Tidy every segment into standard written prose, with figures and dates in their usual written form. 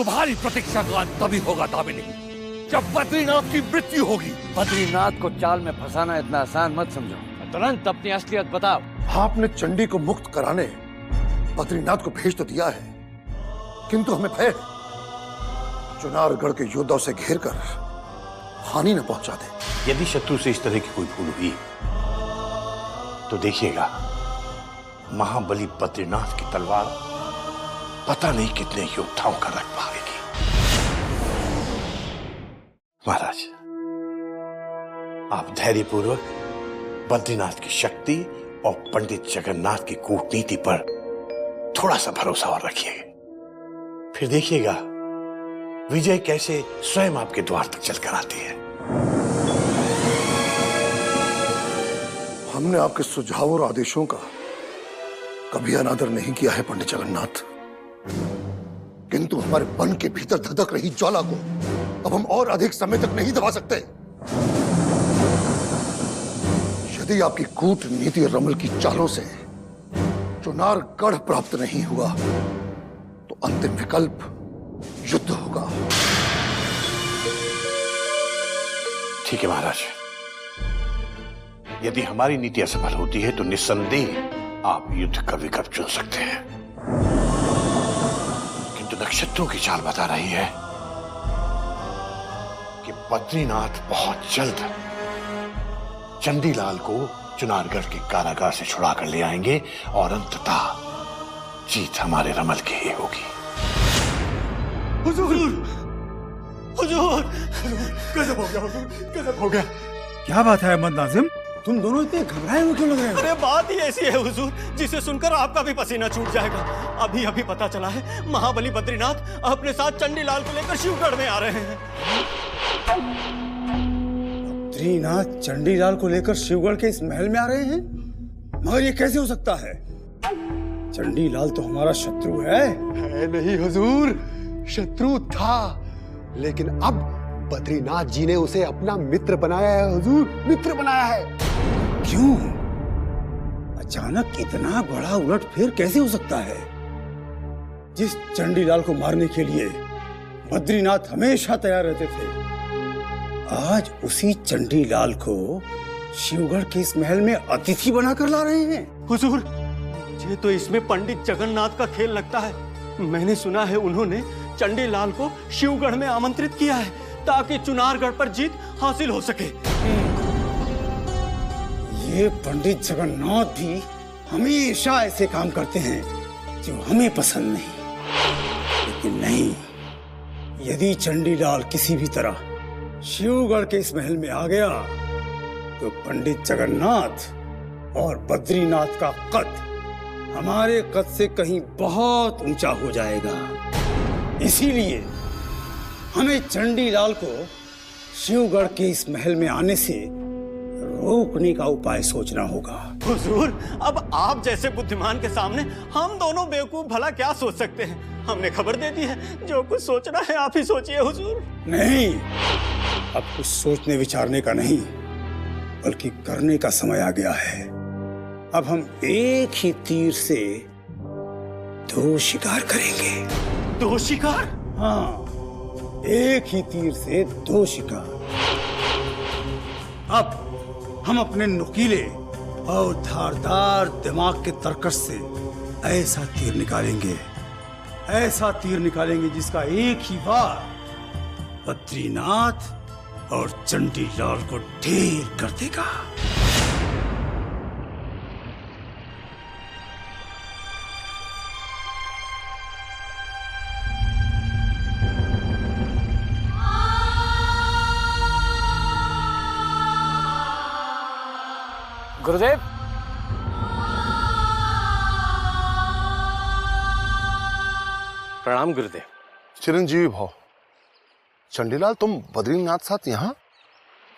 तुम्हारी प्रतीक्षा का अंत तभी होगा दामिनी, जब बद्रीनाथ की मृत्यु होगी। बद्रीनाथ को चाल में फंसाना इतना आसान मत समझो, तुरंत अपनी असलियत बताओ। आपने चंडी को मुक्त कराने बद्रीनाथ को भेज तो दिया है, किंतु हमें भय है चुनारगढ़ के योद्धाओं से घेर कर हानि न पहुंचा दे। यदि शत्रु से इस तरह की कोई भूल हुई तो देखिएगा, महाबली बद्रीनाथ की तलवार पता नहीं कितने योद्धाओं का रख पाएगी। महाराज, आप धैर्यपूर्वक बद्रीनाथ की शक्ति और पंडित जगन्नाथ की कूटनीति पर थोड़ा सा भरोसा और रखिए, फिर देखिएगा विजय कैसे स्वयं आपके द्वार तक चलकर आती है। हमने आपके सुझावों और आदेशों का कभी अनादर नहीं किया है पंडित जगन्नाथ, किंतु हमारे मन के भीतर धधक रही ज्वाला को अब हम और अधिक समय तक नहीं दबा सकते। यदि आपकी कूटनीति रमल की चालों से चुनारगढ़ प्राप्त नहीं हुआ तो अंतिम विकल्प युद्ध होगा। ठीक है महाराज, यदि हमारी नीति असफल होती है तो निस्संदेह आप युद्ध का विकल्प चुन सकते हैं, किंतु नक्षत्रों की चाल बता रही है कि बद्रीनाथ बहुत जल्द चंडीलाल को चुनारगढ़ के कारागार से छुड़ा कर ले आएंगे और अंततः जीत हमारे रमल की ही होगी। हुजूर, हुजूर, गजब हो गया हुजूर, गजब हो गया। क्या बात है अहमद नाजिम, तुम दोनों इतने घबराए हुए क्यों लग रहे हो? अरे बात ही ऐसी है हुजूर, जिसे सुनकर आपका भी पसीना छूट जाएगा। अभी अभी पता चला है महाबली बद्रीनाथ अपने साथ चंडीलाल को लेकर शिवगढ़ में आ रहे हैं। बद्रीनाथ चंडीलाल को लेकर शिवगढ़ के इस महल में आ रहे हैं? मगर ये कैसे हो सकता है? चंडीलाल तो हमारा शत्रु है नहीं हुजूर, शत्रु था, लेकिन अब बद्रीनाथ जी ने उसे अपना मित्र बनाया है हुजूर, मित्र बनाया है। क्यों? अचानक इतना बड़ा उलटफेर कैसे हो सकता है? जिस चंडीलाल को मारने के लिए बद्रीनाथ हमेशा तैयार रहते थे, आज उसी चंडीलाल को शिवगढ़ के इस महल में अतिथि बनाकर ला रहे हैं। हुजूर, मुझे तो इसमें पंडित जगन्नाथ का खेल लगता है। मैंने सुना है उन्होंने चंडीलाल को शिवगढ़ में आमंत्रित किया है ताकि चुनारगढ़ पर जीत हासिल हो सके। ये पंडित जगन्नाथ भी हमेशा ऐसे काम करते हैं जो हमें पसंद नहीं। लेकिन नहीं, यदि चंडीलाल किसी भी तरह शिवगढ़ के इस महल में आ गया तो पंडित जगन्नाथ और बद्रीनाथ का कद हमारे कद से कहीं बहुत ऊंचा हो जाएगा। इसीलिए हमें चंडीलाल को शिवगढ़ के इस महल में आने से रोकने का उपाय सोचना होगा। हुजूर, अब आप जैसे बुद्धिमान के सामने हम दोनों बेवकूफ भला क्या सोच सकते हैं? हमने खबर दे दी है, जो कुछ सोचना है आप ही सोचिए हुजूर। नहीं, अब कुछ सोचने विचारने का नहीं, बल्कि करने का समय आ गया है। अब हम एक ही तीर से दो शिकार करेंगे। दो शिकार? हाँ, एक ही तीर से दो शिकार। अब हम अपने नुकीले और धारदार दिमाग के तरकश से ऐसा तीर निकालेंगे, ऐसा तीर निकालेंगे जिसका एक ही वार बद्रीनाथ और चंडीलाल को ढेर कर देगा। गुरुदेव, प्रणाम गुरुदेव। चिरंजीवी भव। चंडीलाल, तुम बद्रीनाथ साथ यहाँ?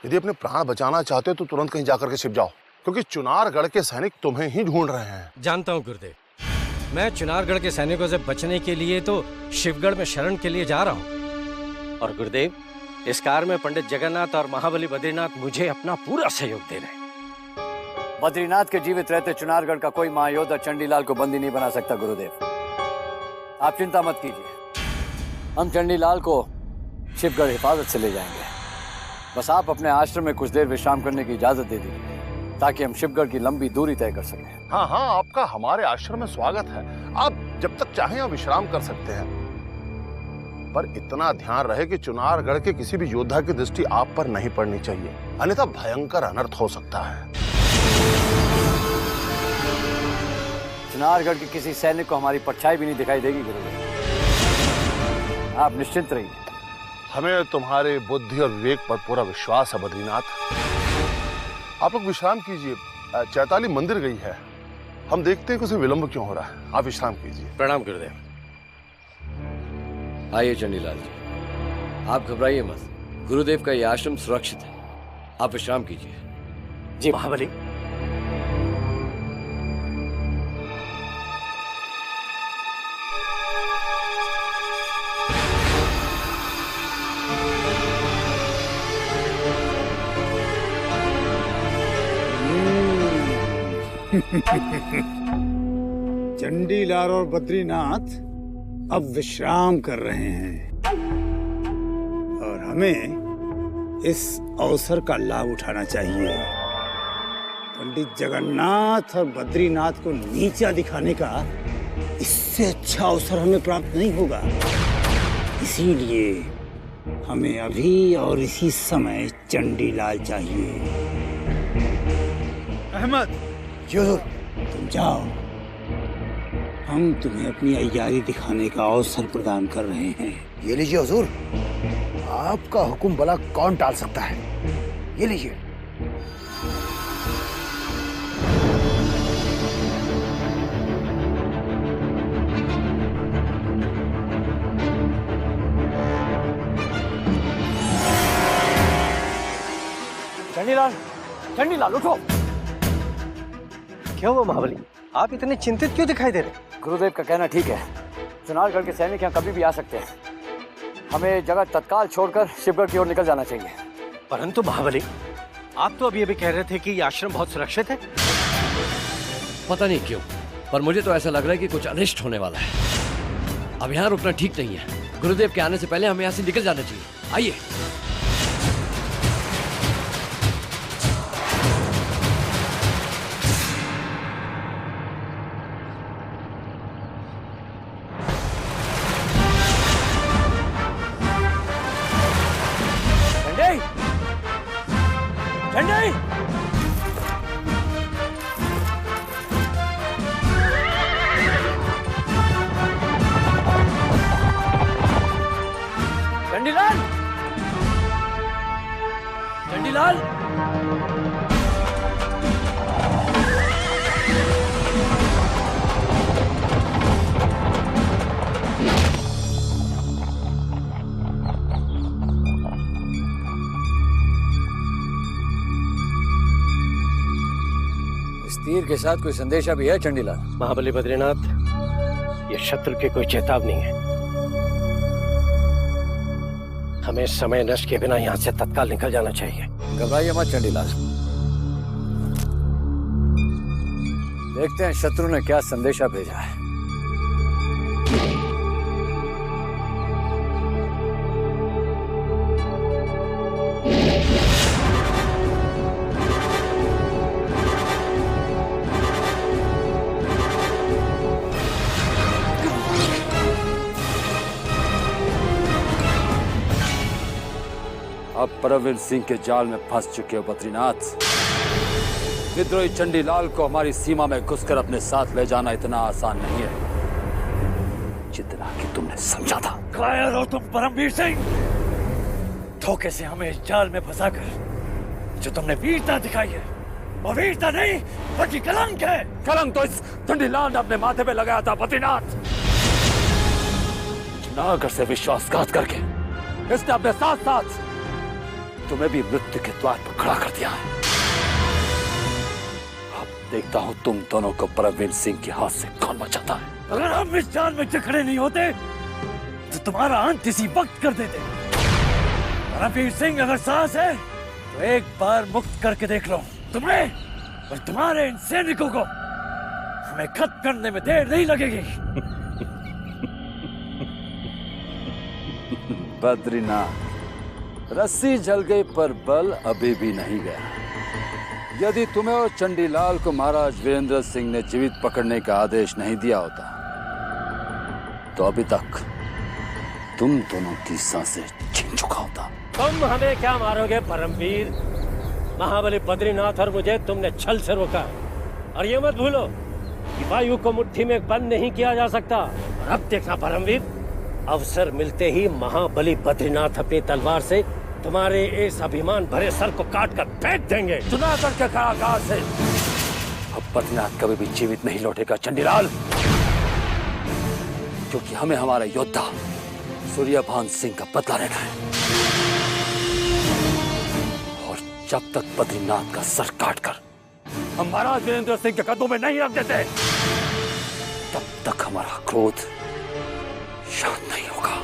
यदि अपने प्राण बचाना चाहते हो तो तुरंत कहीं जाकर के छिप जाओ, क्योंकि चुनारगढ़ के सैनिक तुम्हें ही ढूंढ रहे हैं। जानता हूँ गुरुदेव, मैं चुनारगढ़ के सैनिकों से बचने के लिए तो शिवगढ़ में शरण के लिए जा रहा हूँ। और गुरुदेव, इस कार्य में पंडित जगन्नाथ और महाबली बद्रीनाथ मुझे अपना पूरा सहयोग दे रहे हैं। बद्रीनाथ के जीवित रहते चुनारगढ़ का कोई महायोद्धा चंडीलाल को बंदी नहीं बना सकता गुरुदेव, आप चिंता मत कीजिए। हम चंडीलाल को शिवगढ़ हिफाजत से ले जाएंगे। बस आप अपने आश्रम में कुछ देर विश्राम करने की इजाजत दे दीजिए ताकि हम शिवगढ़ की लंबी दूरी तय कर सकें। हाँ हाँ, आपका हमारे आश्रम में स्वागत है। आप जब तक चाहें आप विश्राम कर सकते हैं, पर इतना ध्यान रहे कि चुनारगढ़ के किसी भी योद्धा की दृष्टि आप पर नहीं पड़नी चाहिए, अन्यथा भयंकर अनर्थ हो सकता है। चुनारगढ़ के किसी सैनिक को हमारी परछाई भी नहीं दिखाई देगी गुरुदेव, आप निश्चिंत रहिए। हमें तुम्हारे बुद्धि और विवेक पर पूरा विश्वास है बद्रीनाथ। आप लोग विश्राम कीजिए, चैताली मंदिर गई है, हम देखते हैं कि उसे विलंब क्यों हो रहा है। आप विश्राम कीजिए। प्रणाम गुरुदेव। आइए चंडीलाल जी, आप घबराइए मत, गुरुदेव का यह आश्रम सुरक्षित है, आप विश्राम कीजिए। जी महाबली। चंडीलाल और बद्रीनाथ अब विश्राम कर रहे हैं और हमें इस अवसर का लाभ उठाना चाहिए। पंडित जगन्नाथ और बद्रीनाथ को नीचा दिखाने का इससे अच्छा अवसर हमें प्राप्त नहीं होगा। इसीलिए हमें अभी और इसी समय चंडीलाल चाहिए। अहमद, तुम जाओ, हम तुम्हें अपनी अय्यारी दिखाने का अवसर प्रदान कर रहे हैं। ये लीजिए हुजूर, आपका हुक्म भला कौन टाल सकता है, ये लीजिए। चंडीलाल, चंडीलाल उठो। क्या हुआ महाबली, आप इतने चिंतित क्यों दिखाई दे रहे? गुरुदेव का कहना ठीक है, चुनारगढ़ के सैनिक यहाँ कभी भी आ सकते हैं। हमें जगह तत्काल छोड़कर शिवगढ़ की ओर निकल जाना चाहिए। परंतु महाबली, आप तो अभी कह रहे थे कि ये आश्रम बहुत सुरक्षित है। पता नहीं क्यों, पर मुझे तो ऐसा लग रहा है कि कुछ अनिष्ट होने वाला है। अब यहाँ रुकना ठीक नहीं है। गुरुदेव के आने से पहले हमें यहाँ से निकल जाना चाहिए। आइए। चंडीलाल, चंडीलाल, इस तीर के साथ कोई संदेशा भी है चंडीलाल? महाबली बद्रीनाथ, ये शत्रु की कोई चेतावनी है। हमें समय नष्ट के बिना यहाँ से तत्काल निकल जाना चाहिए। घबराइए मत चंडीलाल, देखते हैं शत्रु ने क्या संदेशा भेजा है। अब परमवीर सिंह के जाल में फंस चुके हो बद्रीनाथ। विद्रोही चंडीलाल को हमारी सीमा में घुसकर अपने साथ ले जाना इतना आसान नहीं है जितना कि तुमने समझा था। कायर हो तुम परमवीर सिंह, धोखे से हमें इस जाल में फंसाकर जो तुमने वीरता दिखाई है वो वीरता नहीं बल्कि कलंक है। कलंक तो इस चंडीलाल ने अपने माथे पे लगाया था बद्रीनाथ। चुनारगढ़ से विश्वासघात करके इसने अपने साथ साथ तुम्हें भी मृत्यु के द्वार पर खड़ा कर दिया है। अब देखता हूं तुम दोनों को परमवीर सिंह के हाथ से कौन बचाता है। अगर हम इस जाल में जकड़े नहीं होते तो तुम्हारा अंत इसी वक्त कर देते। परमवीर सिंह अगर साहस है तो एक बार मुक्त करके देख लो तुम्हें और तुम्हारे इन सैनिकों को। हमें खत्म करने में देर नहीं लगेगी। बद्रीनाथ, रस्सी जल गई पर बल अभी भी नहीं गया। यदि तुम्हें और चंडीलाल को महाराज वीरेंद्र सिंह ने जीवित पकड़ने का आदेश नहीं दिया होता तो अभी तक तुम दोनों की सांसें छीन चुका होता। तुम हमें क्या मारोगे परमवीर? महाबली बद्रीनाथ और मुझे तुमने छल से रोका है। और ये मत भूलो कि वायु को मुट्ठी में बंद नहीं किया जा सकता। और अब देखना परमवीर, अवसर मिलते ही महाबली बद्रीनाथ अपनी तलवार से तुम्हारे इस अभिमान भरे सर को काट कर फेंक देंगे चुनागढ़ के कारागार से। अब बद्रीनाथ कभी भी जीवित नहीं लौटेगा चंडीलाल, क्योंकि हमें हमारा योद्धा सूर्यभान सिंह का बदला लेना है। और जब तक बद्रीनाथ का सर काटकर हम महाराज वीरेंद्र सिंह के कदमों में नहीं रख देते तब तक हमारा क्रोध शांत नहीं होगा,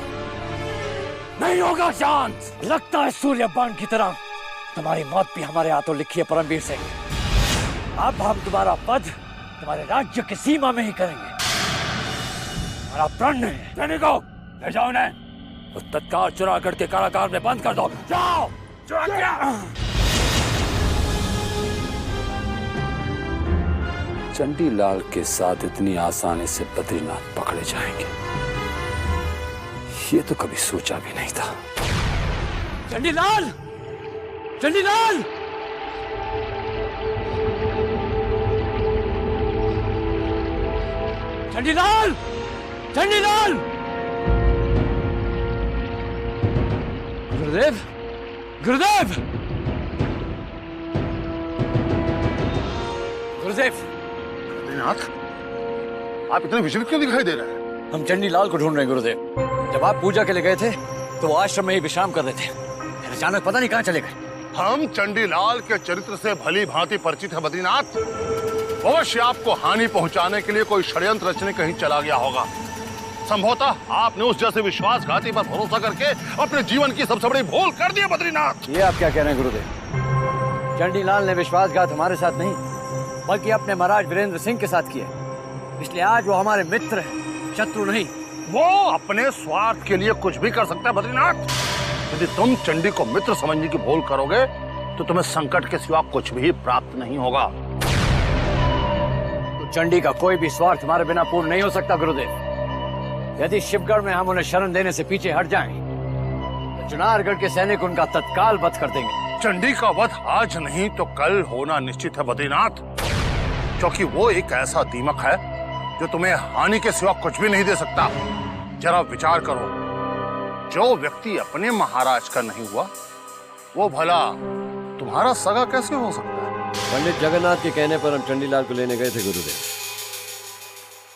नहीं होगा शांत। लगता है सूर्यबाण की तरह तुम्हारी मौत भी हमारे हाथों लिखी है परमवीर सिंह। अब हम तुम्हारा पद तुम्हारे राज्य की सीमा में ही करेंगे। हमारा प्रण है। सैनिकों, ले जाओ इन्हें और तत्काल चुनागढ़ के कारागार में बंद कर दो। जाओ। चंडीलाल के साथ इतनी आसानी से बद्रीनाथ पकड़े जाएंगे, ये तो कभी सोचा भी नहीं था। चंडीलाल! चंडीलाल! चंडीलाल! चंडीलाल! गुरुदेव! गुरुदेव! गुरुदेव! बद्रीनाथ, आप इतने विचलित क्यों दिखाई दे रहे हैं? हम चंडीलाल को ढूंढ रहे हैं गुरुदेव। जब आप पूजा के लिए गए थे तो वो आश्रम में ही विश्राम कर रहे थे, फिर अचानक पता नहीं कहां चले गए। हम चंडीलाल के चरित्र से भली भांति परिचित है बद्रीनाथ। अवश्य आपको हानि पहुंचाने के लिए कोई षड्यंत्र रचने कहीं चला गया होगा। संभवतः आपने उस जैसे विश्वासघाती पर भरोसा करके अपने जीवन की सबसे बड़ी भूल कर दी बद्रीनाथ। ये आप क्या कह रहे हैं गुरुदेव? चंडीलाल ने विश्वासघात हमारे साथ नहीं बल्कि अपने महाराज वीरेंद्र सिंह के साथ किया, इसलिए आज वो हमारे मित्र हैं, शत्रु नहीं। वो अपने स्वार्थ के लिए कुछ भी कर सकता है बद्रीनाथ। यदि तुम चंडी को मित्र समझने की भूल करोगे तो तुम्हें संकट के सिवा कुछ भी प्राप्त नहीं होगा। तो चंडी का कोई भी स्वार्थ हमारे बिना पूर्ण नहीं हो सकता गुरुदेव। यदि शिवगढ़ में हम उन्हें शरण देने से पीछे हट जाएं, तो चुनारगढ़ के सैनिक उनका तत्काल वध कर देंगे। चंडी का वध आज नहीं तो कल होना निश्चित है बद्रीनाथ, क्योंकि वो एक ऐसा दीमक है जो तुम्हें हानि के सिवा कुछ भी नहीं दे सकता। जरा विचार करो, जो व्यक्ति अपने महाराज का नहीं हुआ वो भला तुम्हारा सगा कैसे हो सकता है? पंडित जगन्नाथ के कहने पर हम चंडीलाल को लेने गए थे गुरुदेव,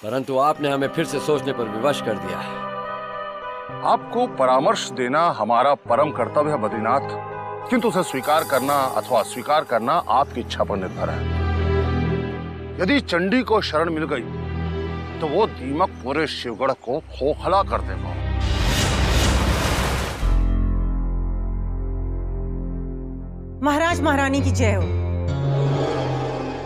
परंतु आपने हमें फिर से सोचने पर विवश कर दिया है। आपको परामर्श देना हमारा परम कर्तव्य है बद्रीनाथ, किंतु उसे स्वीकार करना अथवा अस्वीकार करना आपकी इच्छा पर निर्भर है। यदि चंडी को शरण मिल गई तो वो दीमक पूरे शिवगढ़ को खोखला कर देगा। महाराज महारानी की जय हो।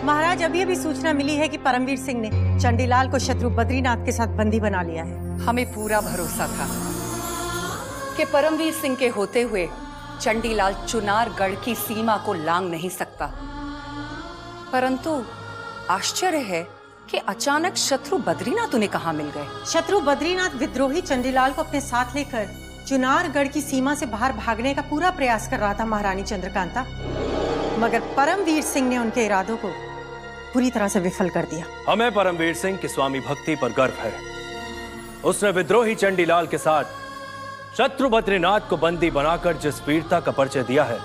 महाराज, अभी अभी सूचना मिली है कि परमवीर सिंह ने चंडीलाल को शत्रु बद्रीनाथ के साथ बंदी बना लिया है। हमें पूरा भरोसा था कि परमवीर सिंह के होते हुए चंडीलाल चुनारगढ़ की सीमा को लांघ नहीं सकता, परंतु आश्चर्य है कि अचानक शत्रु बद्रीनाथ उन्हें कहां मिल गए। शत्रु बद्रीनाथ विद्रोही चंडीलाल को अपने साथ लेकर चुनारगढ़ की सीमा से बाहर भागने का पूरा प्रयास कर रहा था महारानी चंद्रकांता, मगर परमवीर सिंह ने उनके इरादों को पूरी तरह से विफल कर दिया। हमें परमवीर सिंह की स्वामी भक्ति पर गर्व है। उसने विद्रोही चंडीलाल के साथ शत्रु बद्रीनाथ को बंदी बनाकर जिस वीरता का परिचय दिया है,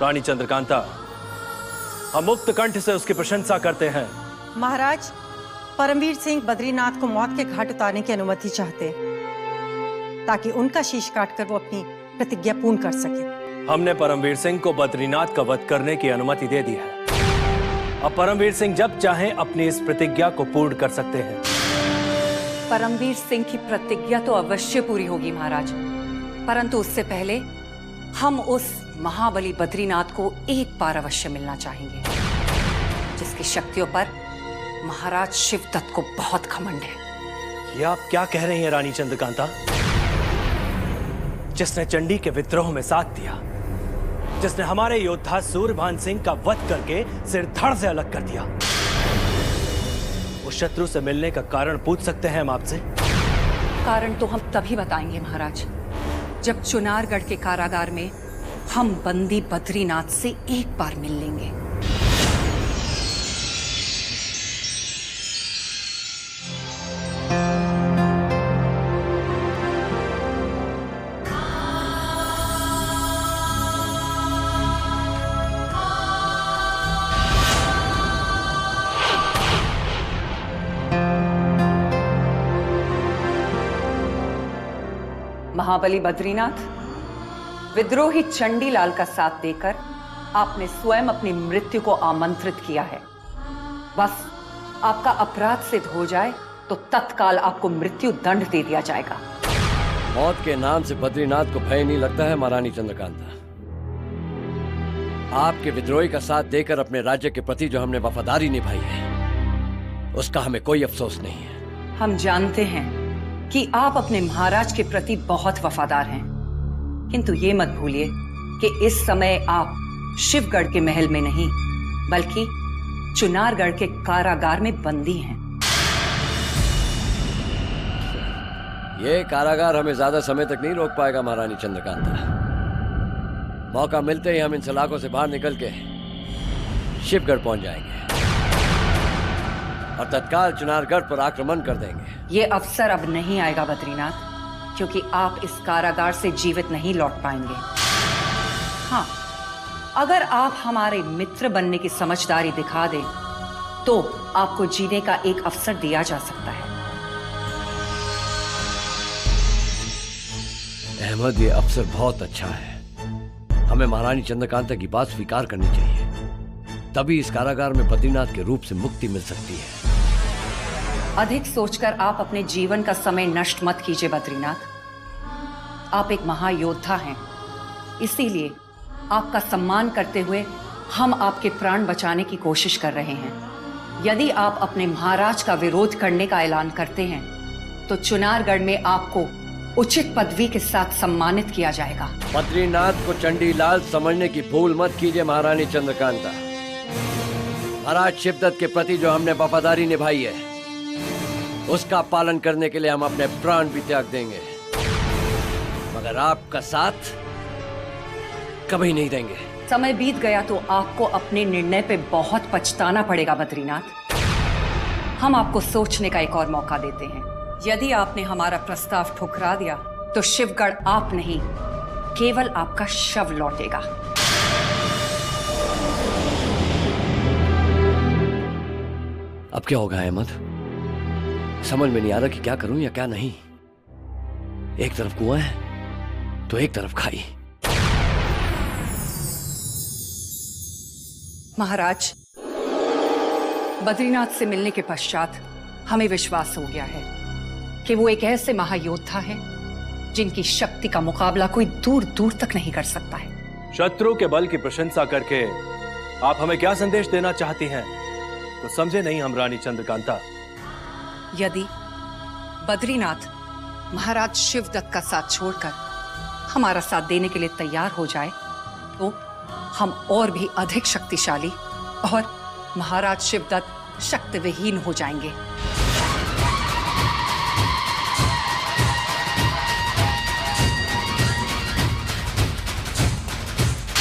रानी चंद्रकांता, हम मुक्त कंठ से उसकी प्रशंसा करते हैं। महाराज, परमवीर सिंह बद्रीनाथ को मौत के घाट उतारने की अनुमति चाहते हैं ताकि उनका शीश काटकर वो अपनी प्रतिज्ञा पूर्ण कर सके। हमने परमवीर सिंह को बद्रीनाथ का वध करने की अनुमति दे दी है। अब परमवीर सिंह जब चाहें अपनी इस प्रतिज्ञा को पूर्ण कर सकते हैं। परमवीर सिंह की प्रतिज्ञा तो अवश्य पूरी होगी महाराज, परंतु उससे पहले हम उस महाबली बद्रीनाथ को एक बार अवश्य मिलना चाहेंगे, जिसकी शक्तियों पर महाराज शिवदत्त को बहुत घमंड है। ये आप क्या कह रही हैं रानी चंद्रकांता? जिसने चंडी के विद्रोह में साथ दिया, जिसने हमारे योद्धा सूर्यभान सिंह का वध करके सिर धड़ से अलग कर दिया। उस शत्रु से मिलने का कारण पूछ सकते हैं हम आपसे? कारण तो हम तभी बताएंगे महाराज, जब चुनारगढ़ के कारागार में हम बंदी बद्रीनाथ से एक बार मिल लेंगे। महाबली बद्रीनाथ, विद्रोही चंडीलाल का साथ देकर आपने स्वयं अपनी मृत्यु को आमंत्रित किया है। बस आपका अपराध सिद्ध हो जाए तो तत्काल आपको मृत्यु दंड दे दिया जाएगा। मौत के नाम से बद्रीनाथ को भय नहीं लगता है महारानी चंद्रकांता। आपके विद्रोही का साथ देकर अपने राज्य के प्रति जो हमने वफादारी निभाई है, उसका हमें कोई अफसोस नहीं है। हम जानते हैं कि आप अपने महाराज के प्रति बहुत वफादार हैं, किंतु ये मत भूलिए कि इस समय आप शिवगढ़ के महल में नहीं बल्कि चुनारगढ़ के कारागार में बंदी हैं। ये कारागार हमें ज्यादा समय तक नहीं रोक पाएगा महारानी चंद्रकांता। मौका मिलते ही हम इन सलाखों से बाहर निकल के शिवगढ़ पहुंच जाएंगे और तत्काल चुनारगढ़ पर आक्रमण कर देंगे। ये अवसर अब नहीं आएगा बद्रीनाथ, क्योंकि आप इस कारागार से जीवित नहीं लौट पाएंगे। हाँ, अगर आप हमारे मित्र बनने की समझदारी दिखा दें तो आपको जीने का एक अवसर दिया जा सकता है। अहमद, ये अवसर बहुत अच्छा है। हमें महारानी चंद्रकांता की बात स्वीकार करनी चाहिए, तभी इस कारागार में बद्रीनाथ के रूप से मुक्ति मिल सकती है। अधिक सोचकर आप अपने जीवन का समय नष्ट मत कीजिए बद्रीनाथ। आप एक महायोद्धा हैं, इसीलिए आपका सम्मान करते हुए हम आपके प्राण बचाने की कोशिश कर रहे हैं। यदि आप अपने महाराज का विरोध करने का ऐलान करते हैं तो चुनारगढ़ में आपको उचित पदवी के साथ सम्मानित किया जाएगा। बद्रीनाथ को चंडीलाल समझने की भूल मत कीजिए महारानी चंद्रकांता। महाराज शिवदत्त के प्रति जो हमने वफादारी निभाई है, उसका पालन करने के लिए हम अपने प्राण भी त्याग देंगे, मगर आपका साथ कभी नहीं देंगे। समय बीत गया तो आपको अपने निर्णय पे बहुत पछताना पड़ेगा बद्रीनाथ। हम आपको सोचने का एक और मौका देते हैं। यदि आपने हमारा प्रस्ताव ठुकरा दिया तो शिवगढ़ आप नहीं, केवल आपका शव लौटेगा। अब क्या होगा अहमद? समझ में नहीं आ रहा कि क्या करूं या क्या नहीं। एक तरफ कुआं है तो एक तरफ खाई। महाराज, बद्रीनाथ से मिलने के पश्चात हमें विश्वास हो गया है कि वो एक ऐसे महायोद्धा हैं जिनकी शक्ति का मुकाबला कोई दूर दूर तक नहीं कर सकता है। शत्रु के बल की प्रशंसा करके आप हमें क्या संदेश देना चाहती हैं? तो समझे नहीं हम रानी चंद्रकांता। यदि बद्रीनाथ महाराज शिवदत्त का साथ छोड़कर हमारा साथ देने के लिए तैयार हो जाए तो हम और भी अधिक शक्तिशाली और महाराज शिवदत्त शक्तिविहीन हो जाएंगे।